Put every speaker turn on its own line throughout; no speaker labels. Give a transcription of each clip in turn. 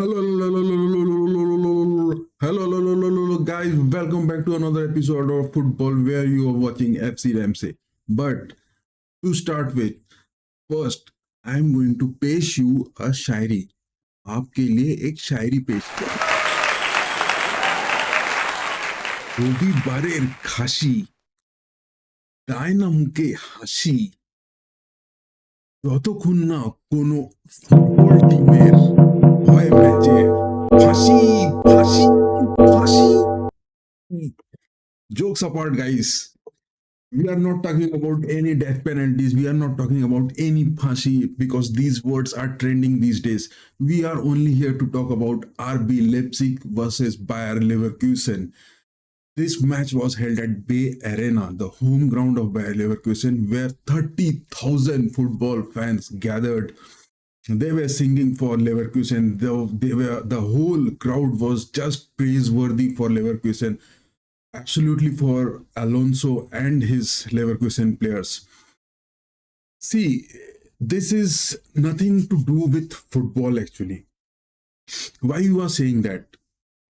Hello, guys. Welcome back to another episode of Football where you are watching FC Ramsey. But to start with, first, I'm going to पेश you a शायरी. आपके लिए एक शायरी पेश किया. वो भी बारेर खाशी, তাই না মুখে হাসি, যতক্ষণ না কোনো ফুটবল টিমের হয় ম্যাচে ফাঁসি ফাঁসি ফাঁসি. Jokes apart, guys. We are not talking about any death penalties. We are not talking about any phashi because these words are trending these days. We are only here to talk about RB Leipzig versus Bayer Leverkusen. This match was held at Bay Arena, the home ground of Bayer Leverkusen, where 30,000 football fans gathered. They were singing for Leverkusen. The whole crowd was just praiseworthy for Leverkusen. Absolutely for Alonso and his Leverkusen players. See, this is nothing to do with football actually. Why you are saying that?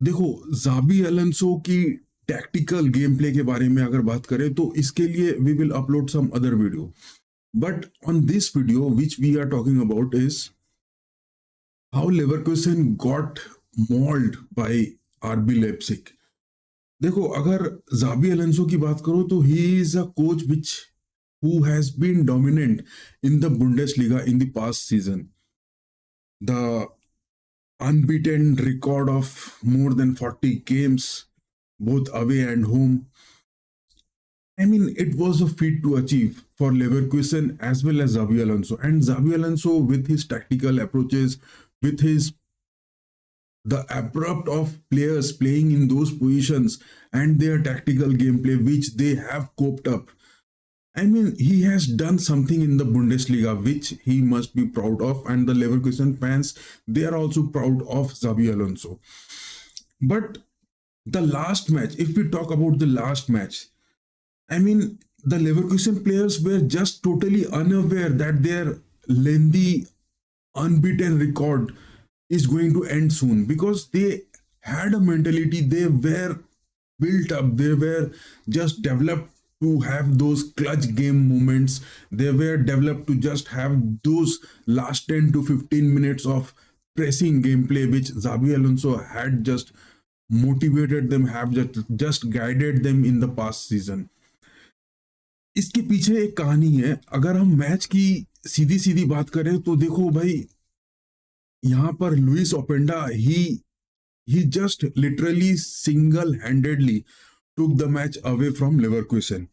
देखो, जाबी Alonso की tactical game play के बारे में अगर बात करें तो इसके लिए we will upload some other video. But on this video which we are talking about is how Leverkusen got mauled by RB Leipzig. देखो, अगर जाबी अलोंसो की बात करो तो he is a coach which who has been dominant in the Bundesliga in the past season. The unbeaten record of more than 40 games, both away and home. I mean, it was a feat to achieve for Leverkusen as well as Xabi Alonso. And Xabi Alonso, with his tactical approaches, with his the abrupt of players playing in those positions and their tactical gameplay which they have coped up. I mean, he has done something in the Bundesliga which he must be proud of, and the Leverkusen fans, they are also proud of Xabi Alonso. But the last match, if we talk about the last match, I mean, the Leverkusen players were just totally unaware that their lengthy unbeaten record is going to end soon, because they had a mentality, they were built up, they were just developed to have those clutch game moments, they were developed to just have those last 10 to 15 minutes of pressing gameplay which Xabi Alonso had just motivated them, have just guided them in the past season. इसके पीछे एक कहानी है. अगर हम match की सीधी सीधी बात करें तो देखो भाई, यहाँ पर Louis Openda he just literally single-handedly took the match away from Leverkusen.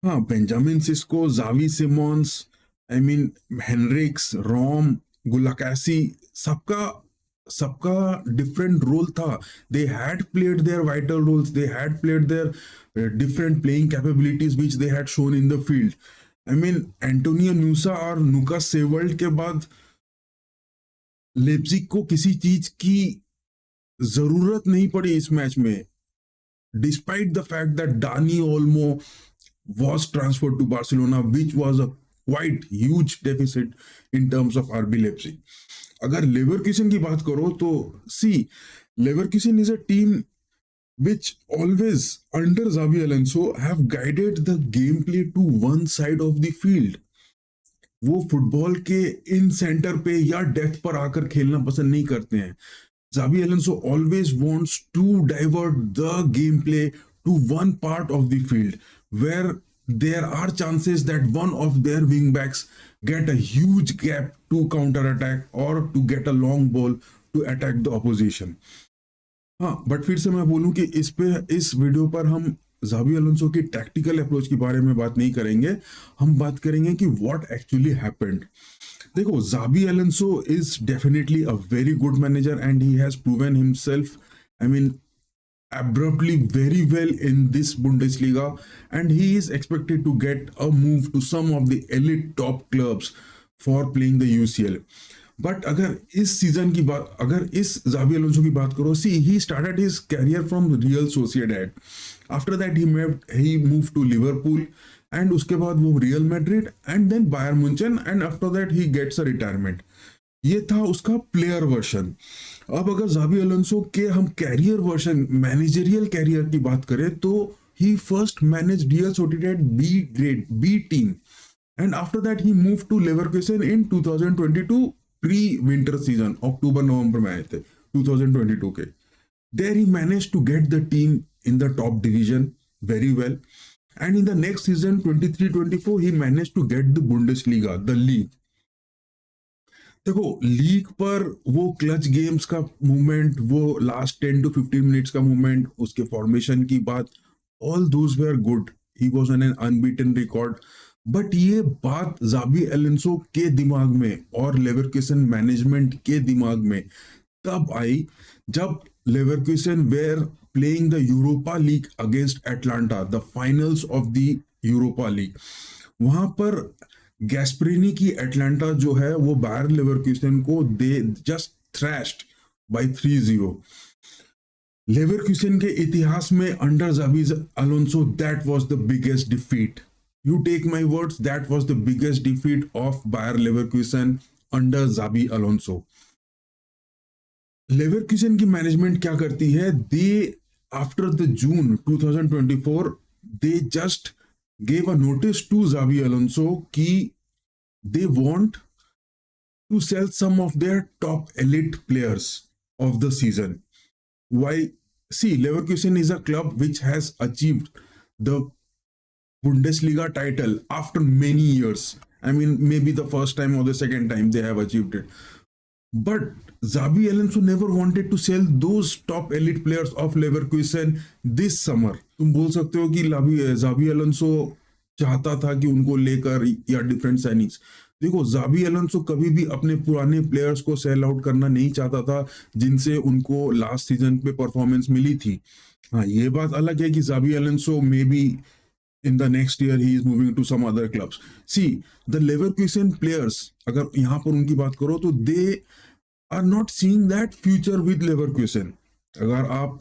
हाँ, Benjamin Sesko, Xavi Simons, I mean Henrichs, Raum, Gulacsi, सबका डिफरेंट रोल था. They had played their vital roles, they had played their different playing capabilities which they had shown in the field. I mean, Antonio Nusa और Nicolas सेवर्ल्ड के बाद Leipzig को किसी चीज की जरूरत नहीं पड़ी इस मैच में, despite the fact that Dani Olmo was transferred to Barcelona, which was a quite huge deficit in terms of RB Leipzig. अगर लेवरकुसन की बात करो तो सी, Leverkusen is a team which always under Xabi Alonso have guided the gameplay to one side of the field. वो football के इन centre पे या depth पर आकर खेलना पसंद नहीं करते हैं. Xabi Alonso always wants to divert the gameplay to one part of the field where there are chances that one of their wing backs get a huge gap to counter attack or to get a long ball to attack the opposition. हाँ, but फिर से मैं बोलूं कि इस video पर हम ज़ाबी Alonso की टैक्टिकल अप्रोच के बारे में बात नहीं करेंगे. हम बात करेंगे कि व्हाट एक्चुअली हैपेंड. देखो, Xabi Alonso is definitely a very good manager and he has proven himself, I mean abruptly very well in this Bundesliga, and he is expected to get a move to some of the elite top clubs for playing the UCL. But अगर इस season की बात, अगर इस ज़ाबी Alonso की बात करो, see, he started his career from Real Sociedad. After that he moved to Liverpool, and उसके बाद वो Real Madrid and then Bayern Munchen, and after that he gets a retirement. ये था उसका प्लेयर वर्जन। अब अगर जावी अलोंसो के हम कैरियर वर्जन, मैनेजरियल कैरियर की बात करें, तो ही फर्स्ट मैनेज डीएल Sociedad B grade B team, and after that he moved to Leverkusen in 2022 pre winter season, अक्टूबर नवंबर में आए थे 2022 के। there he managed to get the team in the top division very well, and in the next season 23-24 he managed to get the Bundesliga, the league। देखो league पर वो clutch games का मूवमेंट, वो लास्ट 10 to 15 मिनट्स का movement, उसके formation की बात, all those were good, he was on an unbeaten record. But ये बात जाबी एलोंसो के दिमाग में और लेवरकुसन मैनेजमेंट के दिमाग में तब आई जब Leverkusen were playing the Europa League against Atalanta, the finals of the Europa League. वहां पर गैस्परिनी की एटलांटा जो है वो बायर लेवरकुसन को they just thrashed by 3-0। Leverkusen के इतिहास में under Xabi Alonso that was the biggest defeat. You take my words, that was the biggest defeat of Bayer Leverkusen under Xabi Alonso. Leverkusen की management क्या करती है, they after the June 2024 they just gave a notice to Xabi Alonso कि they want to sell some of their top elite players of the season. Why? See, Leverkusen is a club which has achieved the Bundesliga title after many years. I mean, maybe the first time or the second time they have achieved it. But Xabi Alonso never wanted to sell those top elite players of Leverkusen this summer. तुम बोल सकते हो कि Xabi Alonso चाहता था कि उनको लेकर या डिफरेंट साइनिंग्स। देखो जाबी अलोंसो कभी भी अपने पुराने प्लेयर्स को सेल आउट करना नहीं चाहता था जिनसे उनको लास्ट सीजन पे परफॉर्मेंस मिली थी। हाँ, ये बात अलग है कि Xabi Alonso maybe in the next year he is moving to some other clubs. See, the Leverkusen players, अगर यहाँ पर उनकी बात करो तो they are not seeing that future with Leverkusen. अगर आप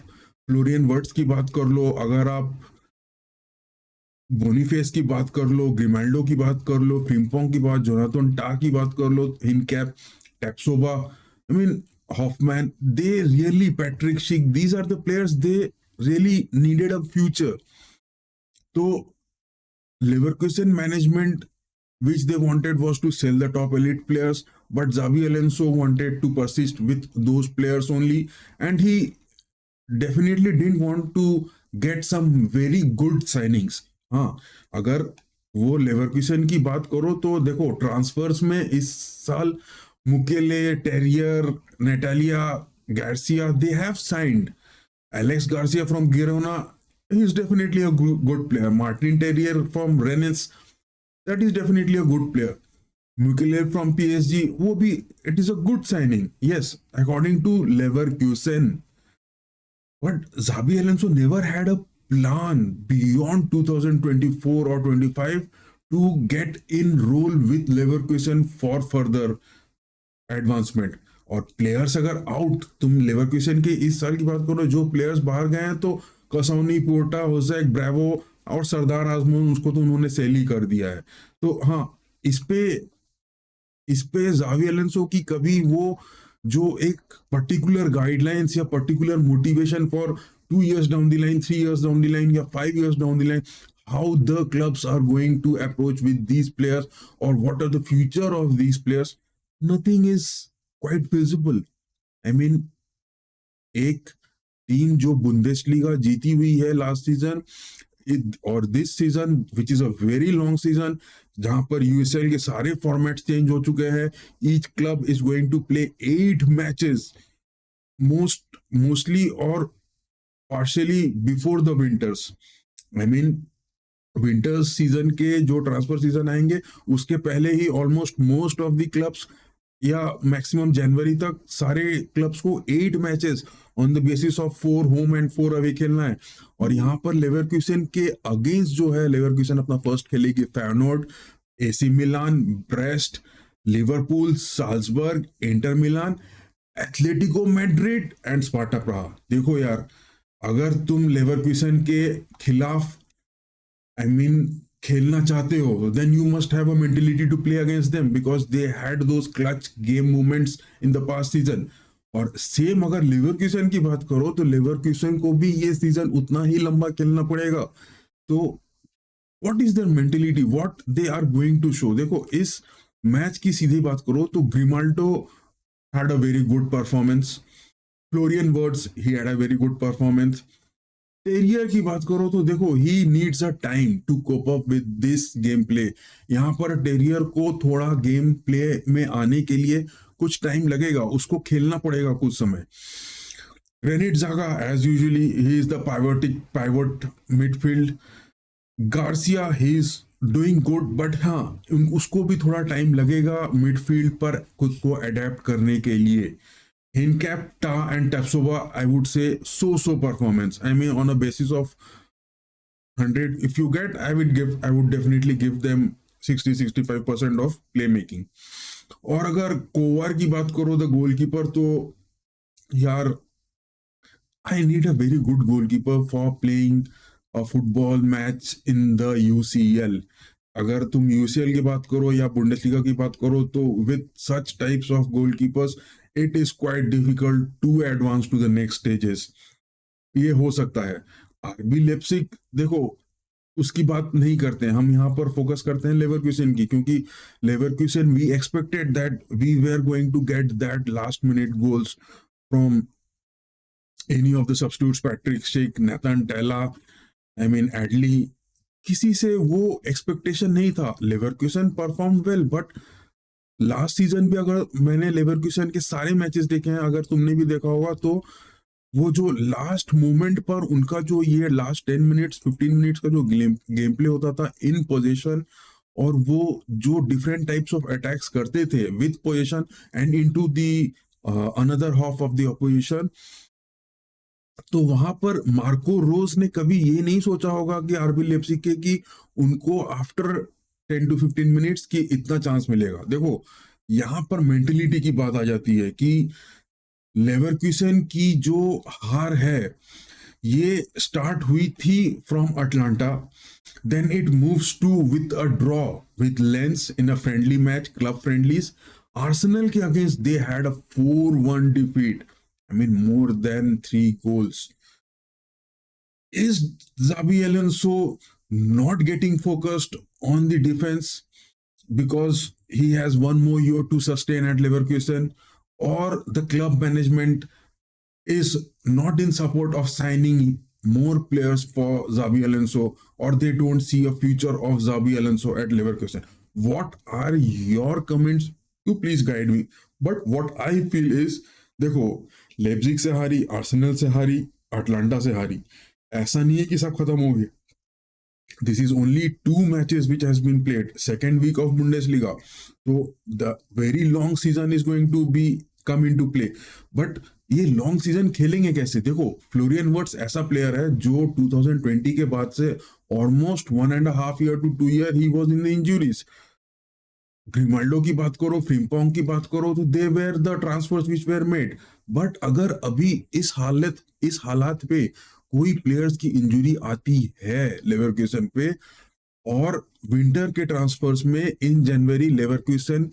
फ्लोरियन वर्ट्स की बात कर लो, अगर आप बोनीफेस की बात कर लो, ग्रिमाल्डो की बात कर लो, फ्रिम्पोंग की बात, जोनाथन टा की बात कर लो, Hincapie, Tapsoba, I mean Hofmann, they really, Patrick Schick, these are the players they really needed a future. तो Leverkusen management, which they wanted was to sell the top elite players, but Xabi Alonso wanted to persist with those players only, and he definitely didn't want to get some very good signings. हाँ, अगर वो Leverkusen की बात करो तो देखो transverse में इस साल मुकेले, टेरियर, नेटालिया, Garcia, they have signed Alex Garcia from Girona. He's definitely a good player. Martin Terrier from Rennes, that is definitely a good player. Mukele from PSG, वो भी, it is a good signing. Yes, according to Leverkusen. But Xabi Alonso never had a plan beyond 2024 or 25 to get in role with Leverkusen for further advancement. और players अगर out, तुम Leverkusen के इस साल की बात करो, जो प्लेयर्स बाहर गए हैं तो कसौनी, पोर्टा, होसेक, ब्रावो और सरदार आजमोन, उसको तो उन्होंने सेल ही कर दिया है। तो हाँ, इस पे जावी अलोंसो की कभी वो जो एक पर्टिकुलर गाइडलाइंस या particular motivation for 2 years down the line, 3 years down the line या 5 years down the line, how the clubs are going to approach with these players or what are the future of these players, nothing is quite visible. I mean, एक team जो Bundesliga जीती हुई है last season और this season which is a very long season, जहां पर USL के सारे फॉर्मेट्स चेंज हो चुके हैं, each club is going to play 8 matches mostly और partially before the winters. I mean winters season के जो ट्रांसफर सीजन आएंगे उसके पहले ही almost most of the clubs या मैक्सिमम जनवरी तक सारे क्लब्स को 8 matches on the basis of 4 home and 4 away खेलना है। और यहाँ पर लेवरकुसन के अगेंस्ट जो है, लेवरकुसन अपना फर्स्ट खेलेगी Feyenoord, AC Milan, Brest, Liverpool, Salzburg, Inter Milan, Atletico Madrid and Sparta Praha. देखो यार, अगर तुम लेवरकुसन के खिलाफ आई मीन खेलना चाहते हो, then you must have a mentality to play against them because they had those clutch game movements in the past season. और सेम अगर लेवरक्यूसन की बात करो तो लेवरक्यूसन को भी ये सीजन उतना ही लंबा खेलना पड़ेगा। तो what is their mentality, what they are going to show? देखो इस मैच की सीधी बात करो तो Grimaldo had a very good performance, Florian Wirtz he had a very good performance. Terrier की बात करो तो देखो he needs a time to cope up with this game play. यहाँ पर टेरियर को थोड़ा गेम प्ले में आने के लिए कुछ टाइम लगेगा, उसको खेलना पड़ेगा कुछ समय। Granit Xhaka as usually he is the pivot midfield. Garcia he is doing good, but हाँ उसको भी थोड़ा टाइम लगेगा मिडफील्ड पर खुद को अडेप्ट करने के लिए। Hincap, Ta, and Tapsova, I would say so performance. I mean, on a basis of 100, if you get, I would definitely give them 60-65% of playmaking. और अगर कोवार की बात करो द गोलकीपर, तो यार I need a very good goalkeeper for playing a football match in the UCL. अगर तुम UCL की बात करो या बुंडेसलीगा की बात करो तो with such types of goalkeepers it is quite difficult to advance to the next stages. ये हो सकता है। आरबी लेप्सिग देखो उसकी बात नहीं करते हैं, हम यहाँ पर फोकस करते हैं लेवरक्यूसन की, क्योंकि Leverkusen we expected that we were going to get that last minute goals from any of the substitutes, Patrik Schick, Nathan Tella, I mean Adli. किसी से वो एक्सपेक्टेशन नहीं था। Leverkusen perform well, but last season भी अगर मैंने Leverkusen के सारे मैचेस देखे हैं, अगर तुमने भी देखा होगा, तो वो जो लास्ट मोमेंट पर उनका जो ये लास्ट 10 मिनट्स 15 मिनट्स का जो गेम प्ले होता था इन पोजीशन, और वो जो डिफरेंट टाइप्स ऑफ अटैक्स करते थे with position and into the another half of the opposition, तो वहां पर मार्को रोज ने कभी ये नहीं सोचा होगा कि आरबी लेप्सिग के कि उनको आफ्टर 10 to 15 मिनट्स की इतना चांस मिलेगा। देखो यहाँ पर मेंटेलिटी की बात आ जाती है कि लेवरक्यूसन की जो हार है ये स्टार्ट हुई थी from Atalanta, then it moves to with a draw with Lens in a friendly match, club friendlies. Arsenal के against they had a 4-1 defeat, I mean more than 3 goals. Is Xabi Alonso not getting focused on the defense because he has one more year to sustain at Leverkusen, or the club management is not in support of signing more players for Xabi Alonso, or they don't see a future of Xabi Alonso at Leverkusen? What are your comments? You please guide me. But what I feel is, देखो Leipzig से हारी, Arsenal से हारी, Atlanta से हारी, ऐसा नहीं है कि सब खत्म हो गया। This is only 2 matches which has been played, second week of Bundesliga, तो the very long season is going to be come in to play. But ये लॉन्ग सीजन खेलेंगे कैसे? देखो फ्लोरियन वर्ड्स ऐसा प्लेयर है जो 2020 के बाद से almost 1.5 year to 2 year he was in the injuries. Grimaldo की बात करो, फ्रिम्पोंग की बात करो, तो they were the transfers which were made. But अगर अभी इस हालात पे कोई प्लेयर्स की इंजरी आती है लेवरक्यूसन पे, और विंटर के ट्रांसफर्स में in January Leverkusen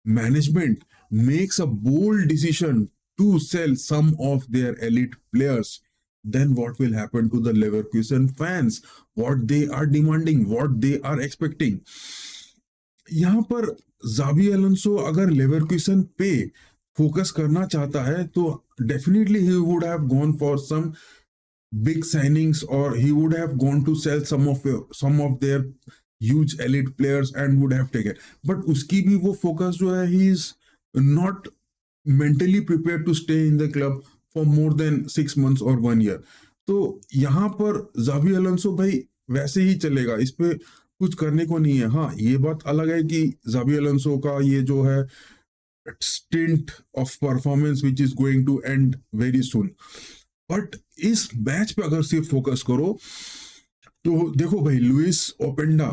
management makes a bold decision to sell some of their elite players, then what will happen to the Leverkusen fans? What they are demanding, what they are expecting? यहाँ पर Xabi Alonso अगर Leverkusen पे focus करना चाहता है तो definitely he would have gone for some big signings, और he would have gone to sell some of their huge elite players and would have taken, but उसकी भी वो फोकस जो है, he is not mentally prepared to stay in the club for more than 6 months or 1 year. तो यहाँ पर Xabi Alonso भाई वैसे ही चलेगा, इस पे कुछ करने को नहीं है। हाँ ये बात अलग है कि जाबी अलोंसो का ये जो है stint of performance which is going to end very soon, but इस मैच पे अगर सिर्फ फोकस करो तो देखो भाई Lois Openda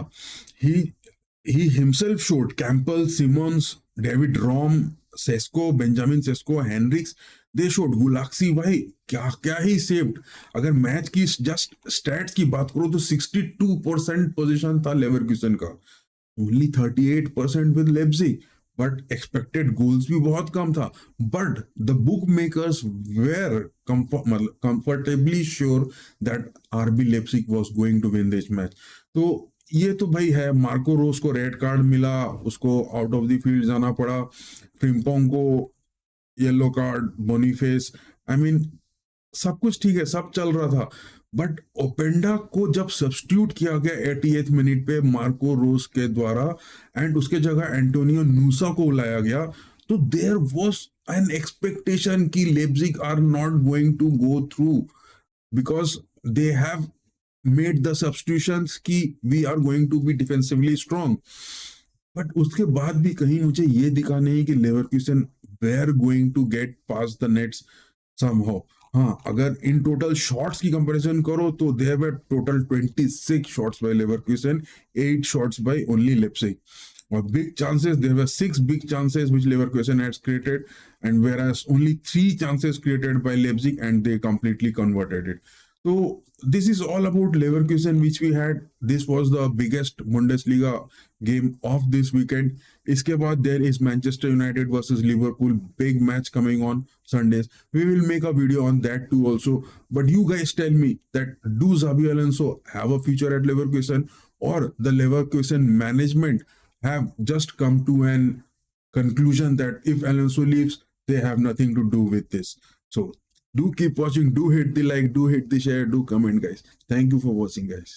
he himself showed, Campbell, Simmons, David Rom, Sesko, Benjamin Sesko, Henriks, they showed Gulacsi भाई, क्या क्या ही सेव्ड। अगर मैच की जस्ट स्टैट्स की बात करो तो 62% पोजीशन था लेवरकुसन का, only 38% with Leipzig, but expected goals भी बहुत कम था। But the bookmakers were comfortably sure that RB Leipzig was going to win this match. तो ये तो भाई है, मार्को रोस को रेड कार्ड मिला, उसको आउट ऑफ द फील्ड जाना पड़ा, फ्रिम्पोंग को yellow card, Boniface, I mean सब कुछ ठीक है, सब चल रहा था। बट ओपेंडा को जब सब्स्टिट्यूट किया गया 88th मिनट पे मार्को रोस के द्वारा, एंड उसके जगह एंटोनियो नूसा को लाया गया, तो देयर वाज एन एक्सपेक्टेशन कि Leipzig are not going to go through, because they have made the substitutions कि we are going to be defensively strong. But उसके बाद भी कहीं मुझे ये दिखा नहीं कि Leverkusen were going to get past the nets somehow. हाँ, अगर इन टोटल शॉट्स की कंपैरिजन करो तो there were total 26 shots by Leverkusen, 8 shots by only Leipzig. और big chances, there were 6 big chances which Leverkusen has created, and whereas only 3 chances created by Leipzig, and they completely converted it. So this is all about Leverkusen which we had. This was the biggest Bundesliga game of this weekend. इसके बाद there is Manchester United versus Liverpool, big match coming on Sundays. We will make a video on that too also. But you guys tell me that do Xabi Alonso have a future at Leverkusen, or the Leverkusen management have just come to an conclusion that if Alonso leaves, they have nothing to do with this. So do keep watching, do hit the like, do hit the share, do comment, guys. Thank you for watching, guys.